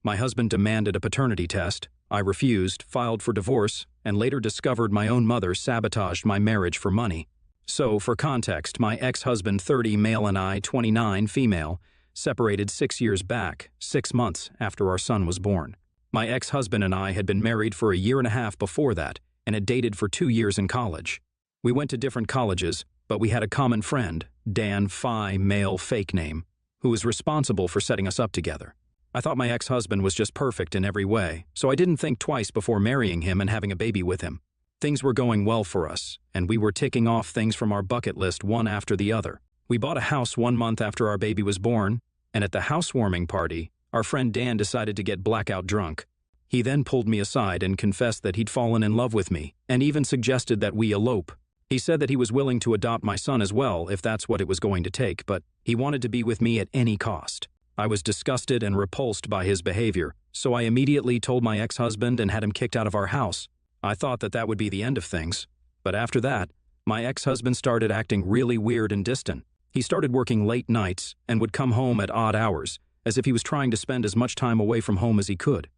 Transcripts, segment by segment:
My husband demanded a paternity test. I refused, filed for divorce, and later discovered my own mother sabotaged my marriage for money. So, for context, my ex-husband 30 male and I 29 female separated 6 years back, 6 months after our son was born. My ex-husband and I had been married for a year and a half before that and had dated for 2 years in college. We went to different colleges, but we had a common friend, Dan Phi male fake name, who was responsible for setting us up together. I thought my ex-husband was just perfect in every way, so I didn't think twice before marrying him and having a baby with him. Things were going well for us, and we were ticking off things from our bucket list one after the other. We bought a house 1 month after our baby was born, and at the housewarming party, our friend Dan decided to get blackout drunk. He then pulled me aside and confessed that he'd fallen in love with me, and even suggested that we elope. He said that he was willing to adopt my son as well if that's what it was going to take, but he wanted to be with me at any cost. I was disgusted and repulsed by his behavior, so I immediately told my ex-husband and had him kicked out of our house. I thought that that would be the end of things, but after that, my ex-husband started acting really weird and distant. He started working late nights and would come home at odd hours, as if he was trying to spend as much time away from home as he could.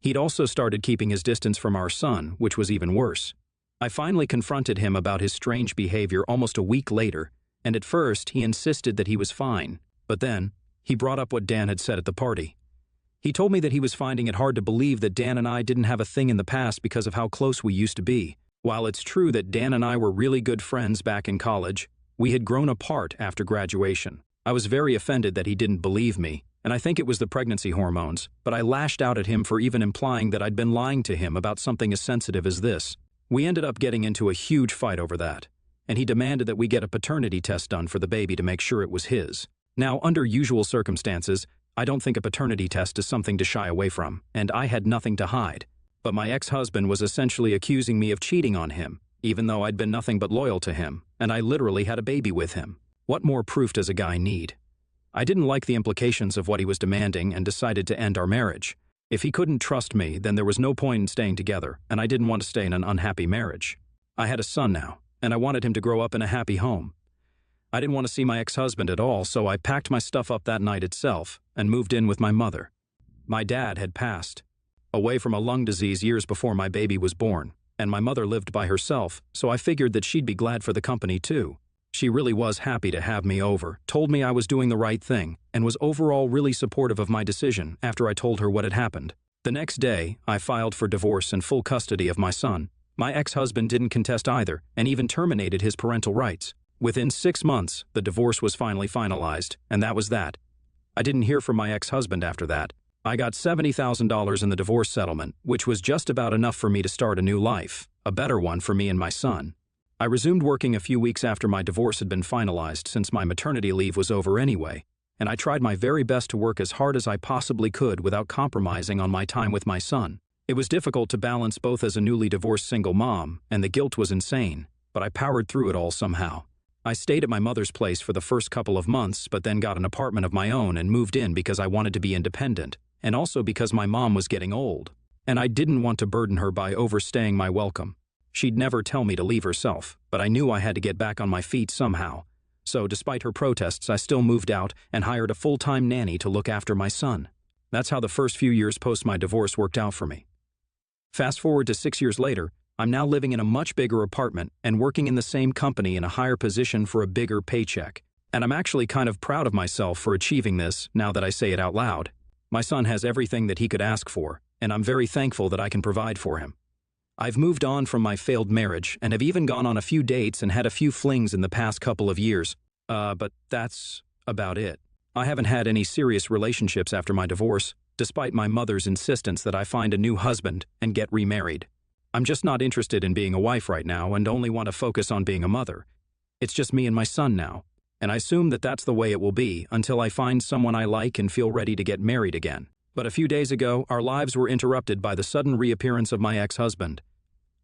He'd also started keeping his distance from our son, which was even worse. I finally confronted him about his strange behavior almost a week later, and at first he insisted that he was fine, but then he brought up what Dan had said at the party. He told me that he was finding it hard to believe that Dan and I didn't have a thing in the past because of how close we used to be. While it's true that Dan and I were really good friends back in college, we had grown apart after graduation. I was very offended that he didn't believe me, and I think it was the pregnancy hormones, but I lashed out at him for even implying that I'd been lying to him about something as sensitive as this. We ended up getting into a huge fight over that, and he demanded that we get a paternity test done for the baby to make sure it was his. Now, under usual circumstances, I don't think a paternity test is something to shy away from, and I had nothing to hide. But my ex-husband was essentially accusing me of cheating on him, even though I'd been nothing but loyal to him, and I literally had a baby with him. What more proof does a guy need? I didn't like the implications of what he was demanding and decided to end our marriage. If he couldn't trust me, then there was no point in staying together, and I didn't want to stay in an unhappy marriage. I had a son now, and I wanted him to grow up in a happy home. I didn't want to see my ex-husband at all, so I packed my stuff up that night itself and moved in with my mother. My dad had passed away from a lung disease years before my baby was born, and my mother lived by herself, so I figured that she'd be glad for the company too. She really was happy to have me over, told me I was doing the right thing, and was overall really supportive of my decision after I told her what had happened. The next day, I filed for divorce and full custody of my son. My ex-husband didn't contest either, and even terminated his parental rights. Within 6 months, the divorce was finally finalized, and that was that. I didn't hear from my ex-husband after that. I got $70,000 in the divorce settlement, which was just about enough for me to start a new life, a better one for me and my son. I resumed working a few weeks after my divorce had been finalized since my maternity leave was over anyway, and I tried my very best to work as hard as I possibly could without compromising on my time with my son. It was difficult to balance both as a newly divorced single mom, and the guilt was insane, but I powered through it all somehow. I stayed at my mother's place for the first couple of months, but then got an apartment of my own and moved in because I wanted to be independent, and also because my mom was getting old, and I didn't want to burden her by overstaying my welcome. She'd never tell me to leave herself, but I knew I had to get back on my feet somehow. So despite her protests, I still moved out and hired a full-time nanny to look after my son. That's how the first few years post my divorce worked out for me. Fast forward to 6 years later, I'm now living in a much bigger apartment and working in the same company in a higher position for a bigger paycheck. And I'm actually kind of proud of myself for achieving this now that I say it out loud. My son has everything that he could ask for, and I'm very thankful that I can provide for him. I've moved on from my failed marriage and have even gone on a few dates and had a few flings in the past couple of years. But that's about it. I haven't had any serious relationships after my divorce, despite my mother's insistence that I find a new husband and get remarried. I'm just not interested in being a wife right now and only want to focus on being a mother. It's just me and my son now, and I assume that that's the way it will be until I find someone I like and feel ready to get married again. But a few days ago, our lives were interrupted by the sudden reappearance of my ex-husband.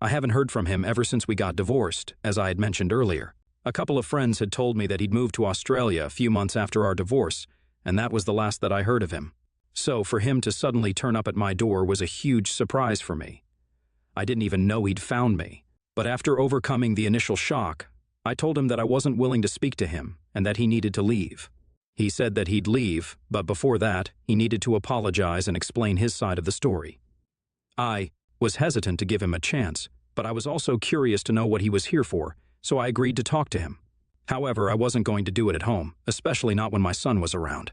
I haven't heard from him ever since we got divorced, as I had mentioned earlier. A couple of friends had told me that he'd moved to Australia a few months after our divorce, and that was the last that I heard of him. So for him to suddenly turn up at my door was a huge surprise for me. I didn't even know he'd found me. But after overcoming the initial shock, I told him that I wasn't willing to speak to him and that he needed to leave. He said that he'd leave, but before that, he needed to apologize and explain his side of the story. I was hesitant to give him a chance, but I was also curious to know what he was here for, so I agreed to talk to him. However, I wasn't going to do it at home, especially not when my son was around.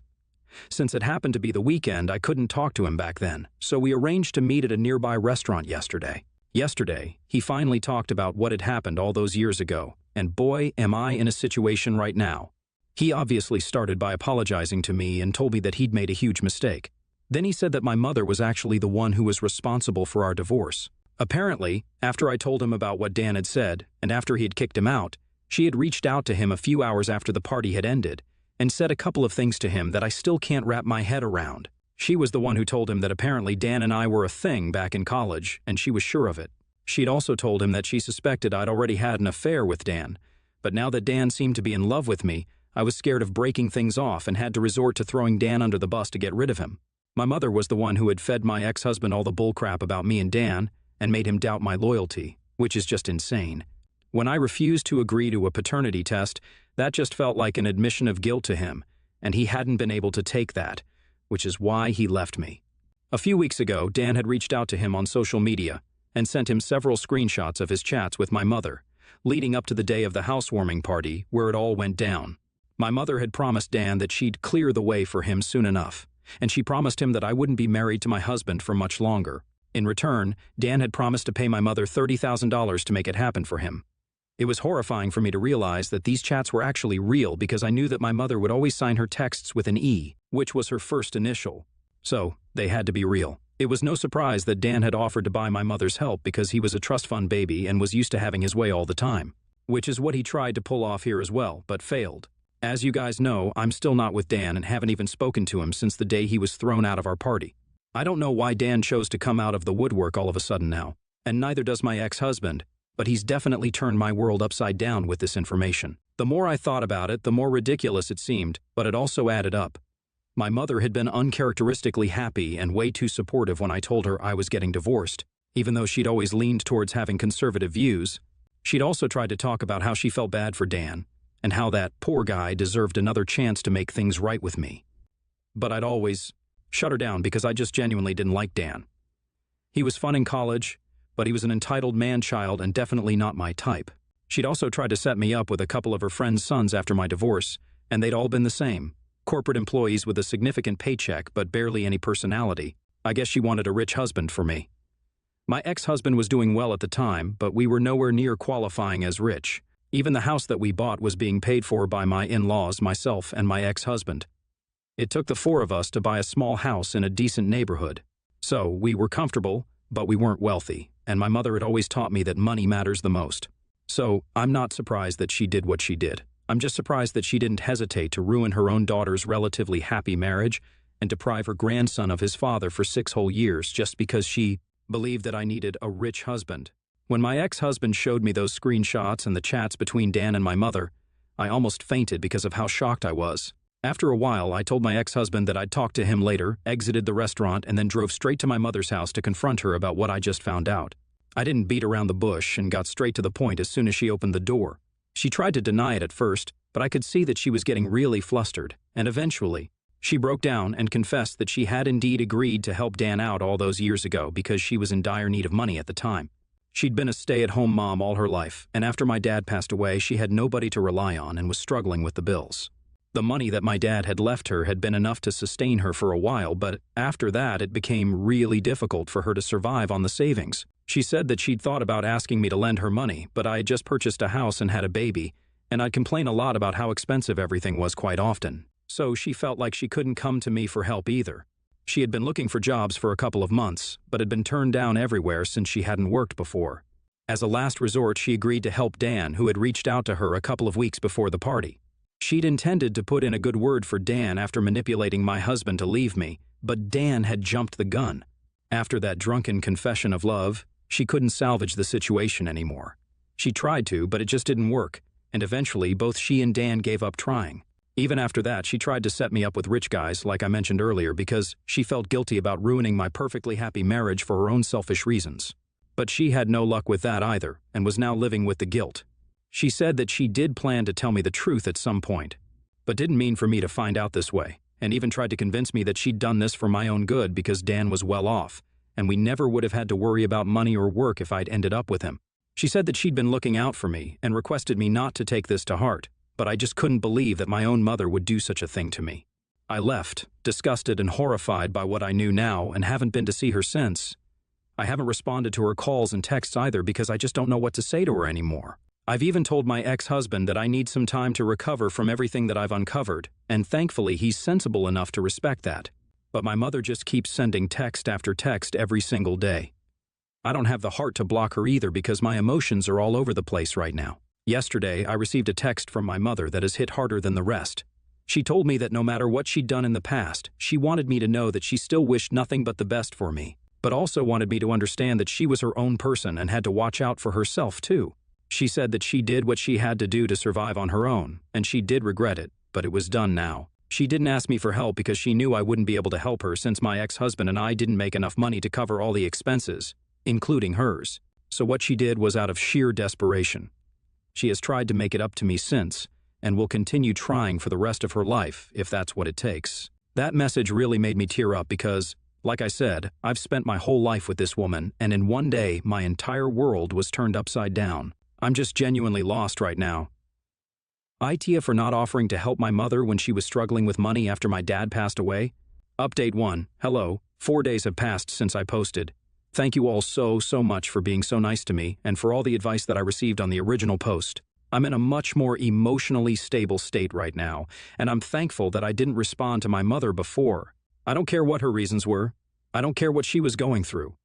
Since it happened to be the weekend, I couldn't talk to him back then, so we arranged to meet at a nearby restaurant yesterday. Yesterday, he finally talked about what had happened all those years ago, and boy, am I in a situation right now. He obviously started by apologizing to me and told me that he'd made a huge mistake. Then he said that my mother was actually the one who was responsible for our divorce. Apparently, after I told him about what Dan had said, and after he had kicked him out, she had reached out to him a few hours after the party had ended, and said a couple of things to him that I still can't wrap my head around. She was the one who told him that apparently Dan and I were a thing back in college, and she was sure of it. She'd also told him that she suspected I'd already had an affair with Dan, but now that Dan seemed to be in love with me, I was scared of breaking things off and had to resort to throwing Dan under the bus to get rid of him. My mother was the one who had fed my ex-husband all the bullcrap about me and Dan and made him doubt my loyalty, which is just insane. When I refused to agree to a paternity test, that just felt like an admission of guilt to him, and he hadn't been able to take that, which is why he left me. A few weeks ago, Dan had reached out to him on social media and sent him several screenshots of his chats with my mother, leading up to the day of the housewarming party where it all went down. My mother had promised Dan that she'd clear the way for him soon enough, and she promised him that I wouldn't be married to my husband for much longer. In return, Dan had promised to pay my mother $30,000 to make it happen for him. It was horrifying for me to realize that these chats were actually real because I knew that my mother would always sign her texts with an E, which was her first initial. So, they had to be real. It was no surprise that Dan had offered to buy my mother's help because he was a trust fund baby and was used to having his way all the time, which is what he tried to pull off here as well, but failed. As you guys know, I'm still not with Dan and haven't even spoken to him since the day he was thrown out of our party. I don't know why Dan chose to come out of the woodwork all of a sudden now, and neither does my ex-husband, but he's definitely turned my world upside down with this information. The more I thought about it, the more ridiculous it seemed, but it also added up. My mother had been uncharacteristically happy and way too supportive when I told her I was getting divorced. Even though she'd always leaned towards having conservative views, she'd also tried to talk about how she felt bad for Dan, and how that poor guy deserved another chance to make things right with me. But I'd always shut her down because I just genuinely didn't like Dan. He was fun in college, but he was an entitled man-child and definitely not my type. She'd also tried to set me up with a couple of her friends' sons after my divorce, and they'd all been the same. Corporate employees with a significant paycheck but barely any personality. I guess she wanted a rich husband for me. My ex-husband was doing well at the time, but we were nowhere near qualifying as rich. Even the house that we bought was being paid for by my in-laws, myself, and my ex-husband. It took the four of us to buy a small house in a decent neighborhood. So, we were comfortable, but we weren't wealthy, and my mother had always taught me that money matters the most. So, I'm not surprised that she did what she did. I'm just surprised that she didn't hesitate to ruin her own daughter's relatively happy marriage and deprive her grandson of his father for 6 whole years just because she believed that I needed a rich husband. When my ex-husband showed me those screenshots and the chats between Dan and my mother, I almost fainted because of how shocked I was. After a while, I told my ex-husband that I'd talk to him later, exited the restaurant, and then drove straight to my mother's house to confront her about what I just found out. I didn't beat around the bush and got straight to the point as soon as she opened the door. She tried to deny it at first, but I could see that she was getting really flustered, and eventually, she broke down and confessed that she had indeed agreed to help Dan out all those years ago because she was in dire need of money at the time. She'd been a stay-at-home mom all her life, and after my dad passed away, she had nobody to rely on and was struggling with the bills. The money that my dad had left her had been enough to sustain her for a while, but after that, it became really difficult for her to survive on the savings. She said that she'd thought about asking me to lend her money, but I had just purchased a house and had a baby, and I'd complain a lot about how expensive everything was quite often. So she felt like she couldn't come to me for help either. She had been looking for jobs for a couple of months, but had been turned down everywhere since she hadn't worked before. As a last resort, she agreed to help Dan, who had reached out to her a couple of weeks before the party. She'd intended to put in a good word for Dan after manipulating my husband to leave me, but Dan had jumped the gun. After that drunken confession of love, she couldn't salvage the situation anymore. She tried to, but it just didn't work, and eventually both she and Dan gave up trying. Even after that, she tried to set me up with rich guys, like I mentioned earlier, because she felt guilty about ruining my perfectly happy marriage for her own selfish reasons. But she had no luck with that either, and was now living with the guilt. She said that she did plan to tell me the truth at some point. but didn't mean for me to find out this way, and even tried to convince me that she'd done this for my own good because Dan was well off, and we never would have had to worry about money or work if I'd ended up with him. She said that she'd been looking out for me and requested me not to take this to heart, but I just couldn't believe that my own mother would do such a thing to me. I left, disgusted and horrified by what I knew now, and haven't been to see her since. I haven't responded to her calls and texts either because I just don't know what to say to her anymore. I've even told my ex-husband that I need some time to recover from everything that I've uncovered, and thankfully he's sensible enough to respect that. But my mother just keeps sending text after text every single day. I don't have the heart to block her either because my emotions are all over the place right now. Yesterday, I received a text from my mother that has hit harder than the rest. She told me that no matter what she'd done in the past, she wanted me to know that she still wished nothing but the best for me, but also wanted me to understand that she was her own person and had to watch out for herself too. She said that she did what she had to do to survive on her own, and she did regret it, but it was done now. She didn't ask me for help because she knew I wouldn't be able to help her since my ex-husband and I didn't make enough money to cover all the expenses, including hers. So what she did was out of sheer desperation. She has tried to make it up to me since, and will continue trying for the rest of her life if that's what it takes. That message really made me tear up because, like I said, I've spent my whole life with this woman, and in one day, my entire world was turned upside down. I'm just genuinely lost right now. Itia for not offering to help my mother when she was struggling with money after my dad passed away. Update 1. Hello. 4 days have passed since I posted. Thank you all so much for being so nice to me and for all the advice that I received on the original post. I'm in a much more emotionally stable state right now, and I'm thankful that I didn't respond to my mother before. I don't care what her reasons were. I don't care what she was going through.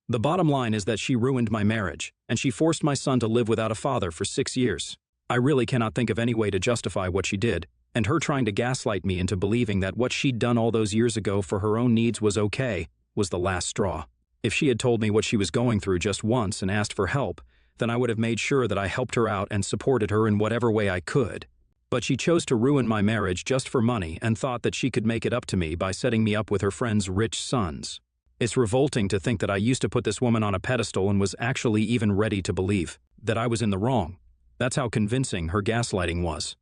The bottom line is that she ruined my marriage, and she forced my son to live without a father for 6 years. I really cannot think of any way to justify what she did, and her trying to gaslight me into believing that what she'd done all those years ago for her own needs was okay, was the last straw. If she had told me what she was going through just once and asked for help, then I would have made sure that I helped her out and supported her in whatever way I could. But she chose to ruin my marriage just for money and thought that she could make it up to me by setting me up with her friend's rich sons. It's revolting to think that I used to put this woman on a pedestal and was actually even ready to believe that I was in the wrong. That's how convincing her gaslighting was.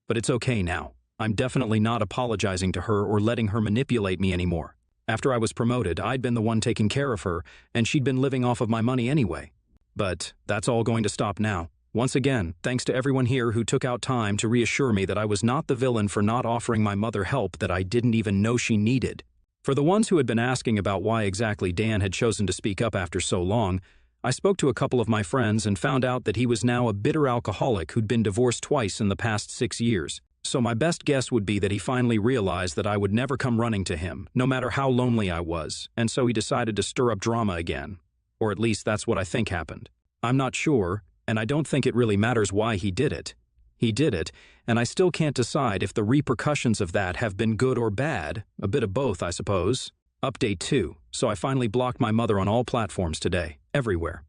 But it's okay now. I'm definitely not apologizing to her or letting her manipulate me anymore. After I was promoted, I'd been the one taking care of her, and she'd been living off of my money anyway. But that's all going to stop now. Once again, thanks to everyone here who took out time to reassure me that I was not the villain for not offering my mother help that I didn't even know she needed. For the ones who had been asking about why exactly Dan had chosen to speak up after so long, I spoke to a couple of my friends and found out that he was now a bitter alcoholic who'd been divorced twice in the past 6 years. So my best guess would be that he finally realized that I would never come running to him, no matter how lonely I was, and so he decided to stir up drama again. Or at least that's what I think happened. I'm not sure, and I don't think it really matters why he did it. He did it, and I still can't decide if the repercussions of that have been good or bad, a bit of both, I suppose. Update 2. So I finally blocked my mother on all platforms today, everywhere.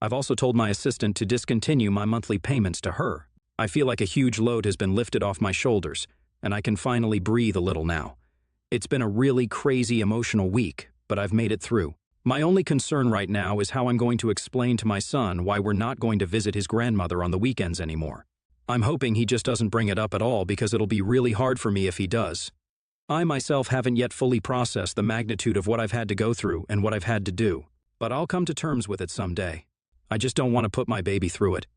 I've also told my assistant to discontinue my monthly payments to her. I feel like a huge load has been lifted off my shoulders, and I can finally breathe a little now. It's been a really crazy emotional week, but I've made it through. My only concern right now is how I'm going to explain to my son why we're not going to visit his grandmother on the weekends anymore. I'm hoping he just doesn't bring it up at all because it'll be really hard for me if he does. I myself haven't yet fully processed the magnitude of what I've had to go through and what I've had to do, but I'll come to terms with it someday. I just don't want to put my baby through it.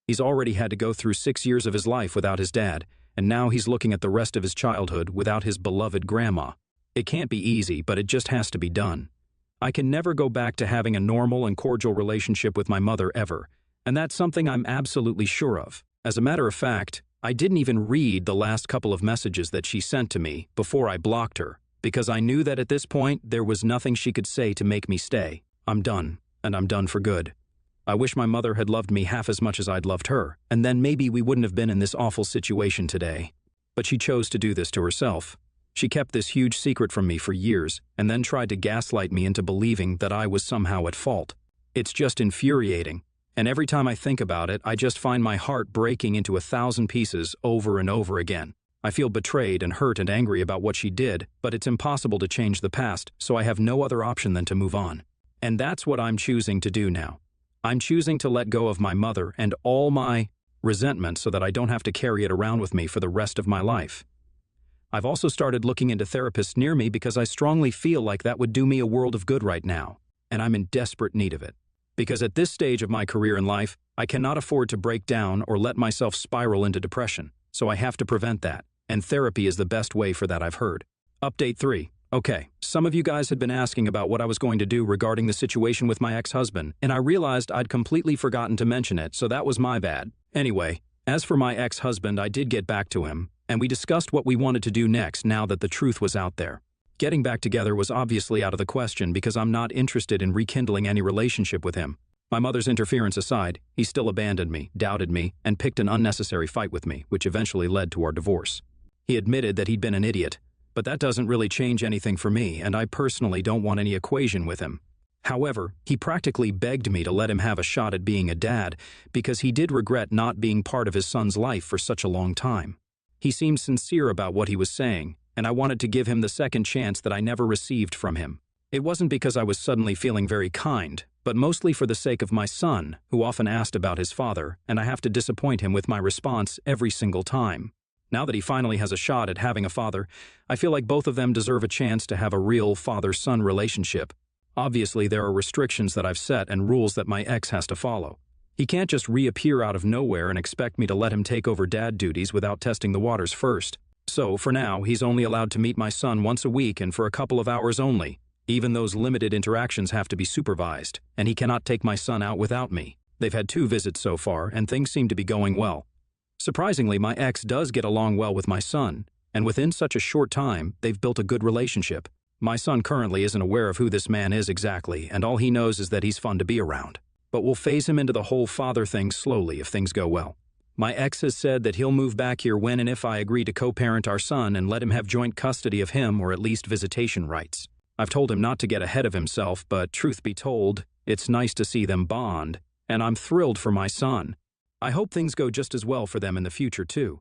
He's already had to go through 6 years of his life without his dad, and now he's looking at the rest of his childhood without his beloved grandma. It can't be easy, but it just has to be done. I can never go back to having a normal and cordial relationship with my mother ever, and that's something I'm absolutely sure of. As a matter of fact, I didn't even read the last couple of messages that she sent to me before I blocked her, because I knew that at this point there was nothing she could say to make me stay. I'm done, and I'm done for good. I wish my mother had loved me half as much as I'd loved her, and then maybe we wouldn't have been in this awful situation today. But she chose to do this to herself. She kept this huge secret from me for years, and then tried to gaslight me into believing that I was somehow at fault. It's just infuriating. And every time I think about it, I just find my heart breaking into 1,000 pieces over and over again. I feel betrayed and hurt and angry about what she did, but it's impossible to change the past, so I have no other option than to move on. And that's what I'm choosing to do now. I'm choosing to let go of my mother and all my resentment so that I don't have to carry it around with me for the rest of my life. I've also started looking into therapists near me because I strongly feel like that would do me a world of good right now, and I'm in desperate need of it. Because at this stage of my career in life, I cannot afford to break down or let myself spiral into depression, so I have to prevent that, and therapy is the best way for that, I've heard. Update 3. Okay, some of you guys had been asking about what I was going to do regarding the situation with my ex-husband, and I realized I'd completely forgotten to mention it, so that was my bad. Anyway, as for my ex-husband, I did get back to him, and we discussed what we wanted to do next now that the truth was out there. Getting back together was obviously out of the question because I'm not interested in rekindling any relationship with him. My mother's interference aside, he still abandoned me, doubted me, and picked an unnecessary fight with me, which eventually led to our divorce. He admitted that he'd been an idiot, but that doesn't really change anything for me, and I personally don't want any equation with him. However, he practically begged me to let him have a shot at being a dad because he did regret not being part of his son's life for such a long time. He seemed sincere about what he was saying, and I wanted to give him the second chance that I never received from him. It wasn't because I was suddenly feeling very kind, but mostly for the sake of my son, who often asked about his father, and I have to disappoint him with my response every single time. Now that he finally has a shot at having a father, I feel like both of them deserve a chance to have a real father-son relationship. Obviously, there are restrictions that I've set and rules that my ex has to follow. He can't just reappear out of nowhere and expect me to let him take over dad duties without testing the waters first. So, for now, he's only allowed to meet my son once a week and for a couple of hours only. Even those limited interactions have to be supervised, and he cannot take my son out without me. They've had 2 visits so far, and things seem to be going well. Surprisingly, my ex does get along well with my son, and within such a short time, they've built a good relationship. My son currently isn't aware of who this man is exactly, and all he knows is that he's fun to be around. But we'll phase him into the whole father thing slowly if things go well. My ex has said that he'll move back here when and if I agree to co-parent our son and let him have joint custody of him or at least visitation rights. I've told him not to get ahead of himself, but truth be told, it's nice to see them bond, and I'm thrilled for my son. I hope things go just as well for them in the future too.